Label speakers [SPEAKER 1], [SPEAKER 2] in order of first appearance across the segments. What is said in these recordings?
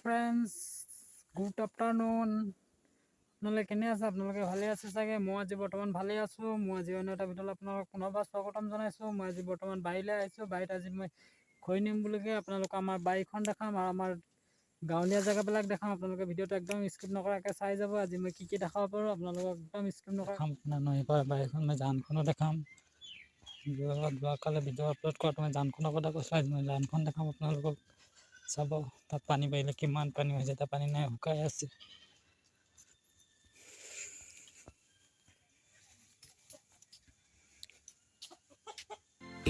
[SPEAKER 1] Friends, good afternoon. আপোনালোকে কেনে আছে? আপোনালোকে ভালে আছে চাগে? মই আজি বৰ্তমান ভালেই আছোঁ। মই আজি অন্য এটা ভিডিঅ'লৈ আপোনালোকক পুনৰবাৰ স্বাগতম জনাইছোঁ। মই আজি বৰ্তমান বাৰীলৈ আহিছোঁ। বাৰীত আজি মই খৰি নিম বুলিকৈ আপোনালোকক আমাৰ বাৰীখন দেখাম আৰু আমাৰ গাঁৱলীয়া জেগাবিলাক দেখাম। আপোনালোকে ভিডিঅ'টো একদম স্কিপ নকৰাকৈ চাই যাব। আজি মই কি দেখাব পাৰোঁ আপোনালোকক একদম স্কিপ নকৰাকৈ দেখাম। নৈপাৰ বাৰীখন মই জানখনো দেখাম। যোৱাকালি ভিডিঅ' আপলোড কৰাত মই জানখনৰ কথা কৈছোঁ। আজি মই জানখন দেখাম আপোনালোকক। চাব তাত পানী পাৰিলে কিমান পানী হৈছে, তাত পানী নাই, শুকাই আছে।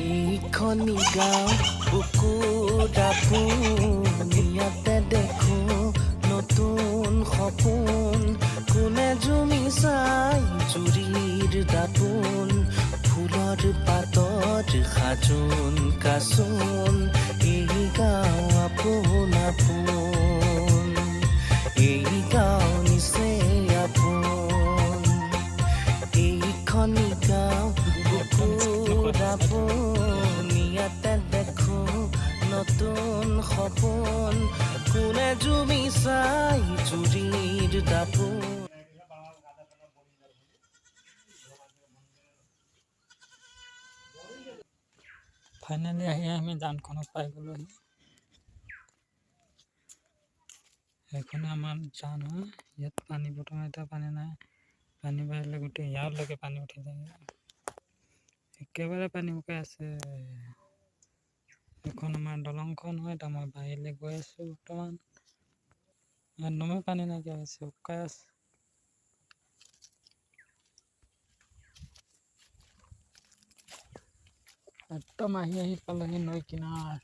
[SPEAKER 2] এইখনি গাঁও ইয়াতে দেখো নতুন সপোন, কোনে জুমি চাই জুৰিৰ দাপোন, ফুলৰ পাতত সাজোন কাচোন, এই গাঁও আপোন আপোন, এই গাঁও নিচে আপোন, এইখনি গাঁও ইয়াতে দেখো নতুন সপোন, কোনে জুমি চাই জুৰিৰ দাপোন।
[SPEAKER 1] ফাইনেলি আহি আমি জানখনত পাই গ'লোহি। এইখনে আমাৰ জান হয়। ইয়াত পানী বৰ্তমান এতিয়া পানী নাই। পানী বাঢ়িলে গোটেই ইয়ালৈকে পানী উঠি যায়। একেবাৰে পানী শুকাই আছে। এইখন আমাৰ দলংখন হয়। এতিয়া মই বাহিৰলৈ গৈ আছোঁ বৰ্তমান। একদমেই পানী নাইকিয়া হৈছে, শুকাই আছে। একদম আহি পালেহি নৈ কিনাৰ।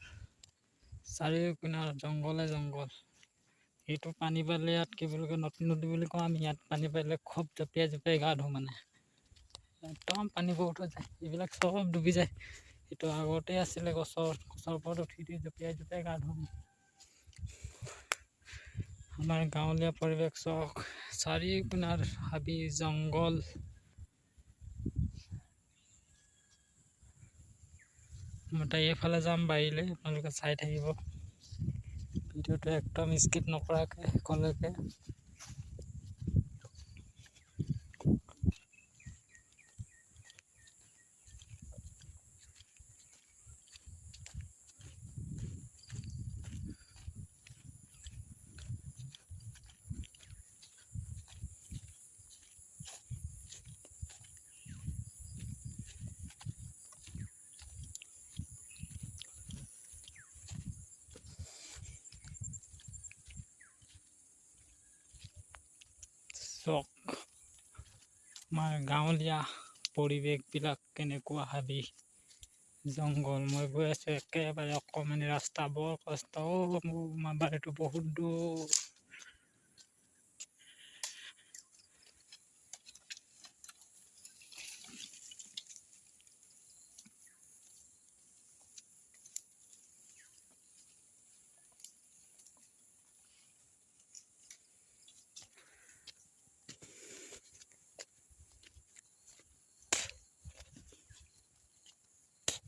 [SPEAKER 1] চাৰিও কিনাৰ জংঘলে জংঘল। এইটো পানী পাৰিলে ইয়াত কি বুলি কয়, নতুন নদী বুলি কওঁ আমি। ইয়াত পানী পাৰিলে খুব জঁপিয়াই জঁপিয়াই গা ধোওঁ মানে। একদম পানী বহুত হৈ যায়, এইবিলাক চব ডুবি যায়। এইটো আগতে আছিলে গছৰ ওপৰত উঠি জঁপিয়াই জঁপিয়াই গা ধোওঁ। আমাৰ গাঁৱলীয়া পৰিৱেশ চাওক, চাৰিওপিনৰ হাবি জংঘল। মই তাই এইফালে যাম বাৰীলৈ, আপোনালোকে চাই থাকিব ভিডিঅ'টো একদম স্কিপ নকৰাকৈ শেষলৈকে। চাওক আমাৰ গাঁৱলীয়া পৰিৱেশবিলাক কেনেকুৱা, হাবি জংঘল। মই গৈ আছোঁ একেবাৰে অকণমানি ৰাস্তা, বৰ কষ্ট। আমাৰ বাৰীটো বহুত দূৰ।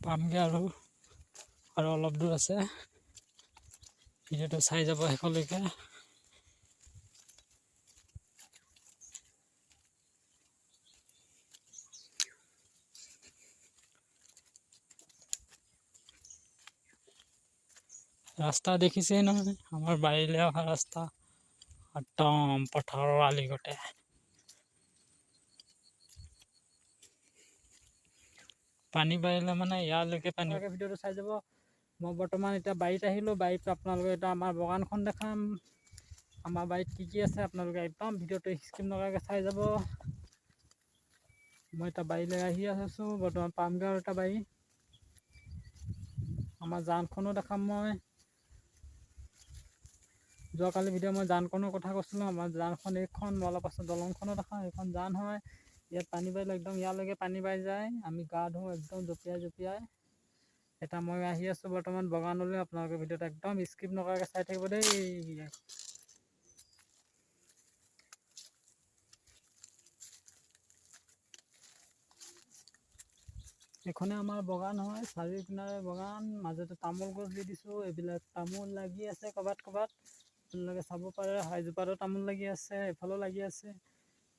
[SPEAKER 1] পামগৈ আৰু অলপ দূৰ আছে। ভিডিঅ'টো চাই যাব শেষলৈকে। ৰাস্তা দেখিছেই নহয়, আমাৰ বাৰীলৈ অহা ৰাস্তা। একদম পথাৰৰ আলিগতে। পানী বাঢ়িলে মানে ইয়ালৈকে পানী। ভিডিঅ'টো চাই যাব। মই বৰ্তমান এতিয়া বাৰীত আহিলোঁ। বাৰীত আপোনালোকে এতিয়া আমাৰ বাগানখন দেখাম। আমাৰ বাৰীত কি আছে আপোনালোকে একদম ভিডিঅ'টো স্কিপ নকৰাকৈ চাই যাব। মই এতিয়া বাৰীলৈ আহি আছোঁ বৰ্তমান, পামগৈ আৰু এটা বাৰী। আমাৰ জানখনো দেখাম মই। যোৱাকালি ভিডিঅ' মই জানখনৰ কথা কৈছিলোঁ। আমাৰ জানখন এইখন, মই অলপ পাছত দলংখনো দেখাওঁ। এইখন জান হয়। ইয়াত পানী বাঢ়িলে একদম ইয়ালৈকে পানী বাঢ়ি যায়। আমি গা ধোওঁ একদম জঁপিয়াই জঁপিয়াই। এতিয়া মই আহি আছোঁ বৰ্তমান বাগানলৈ। আপোনালোকে ভিডিঅ'টো একদম স্কিপ নকৰাকৈ চাই থাকিব দেই। এইখনে আমাৰ বাগান হয়, চাৰিও কিনাৰে বাগান, মাজতে তামোল গছ দি দিছোঁ। এইবিলাক তামোল লাগি আছে ক'ৰবাত ক'ৰবাত। আপোনালোকে চাব পাৰে হাইজোপাতো তামোল লাগি আছে, এফালেও লাগি আছে।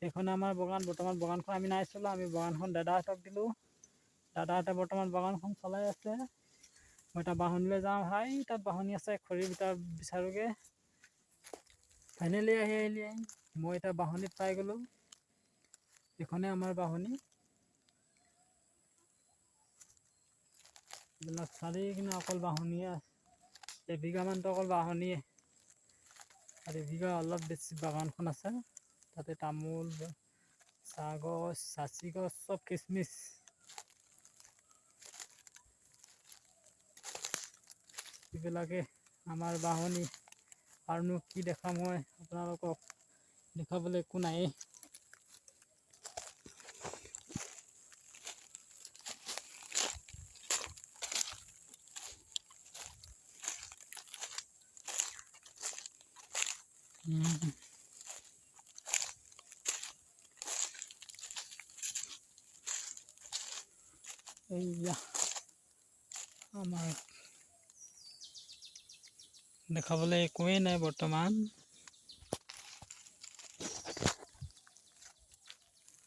[SPEAKER 1] এইখন আমাৰ বাগান, বৰ্তমান বাগানখন আমি নাই চলোৱা, আমি বাগানখন দাদাহঁতক দিলোঁ। দাদাহঁতে বৰ্তমান বাগানখন চলাই আছে। মই এটা বাহনীলৈ যাওঁ, ভাই তাত বাহনী আছে, খৰি বিচাৰোঁগৈ। ফাইনেলি আহিলি মই এতিয়া বাহনীত পাই গ'লোঁ। এইখনে আমাৰ বাহনী। এইবিলাক চাৰি কিনে অকল বাহনীয়ে আছে, এবিঘামানটো অকল বাহনীয়ে। আৰু এবিঘা অলপ বেছি বাগানখন আছে, তাতে তামোল, চাহ গছ, চাচি গছ, চব কিচমিচ। এইবিলাকে আমাৰ বাহনী। আৰুনো কি দেখাম মই আপোনালোকক, দেখাবলৈ একো নায়েই। এইয়া আমাৰ দেখাবলৈ একোৱেই নাই বৰ্তমান।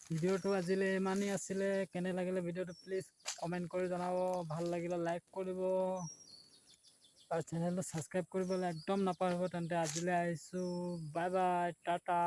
[SPEAKER 1] ভিডিঅ'টো আজিলৈ ইমানেই আছিলে। কেনে লাগিলে ভিডিঅ'টো প্লিজ কমেণ্ট কৰি জনাব। ভাল লাগিলে লাইক কৰিব আৰু চেনেলটো ছাবস্ক্ৰাইব কৰিবলৈ একদম নাপাহৰিব। তেন্তে আজিলৈ আহিছোঁ, বাই বাই, টাটা।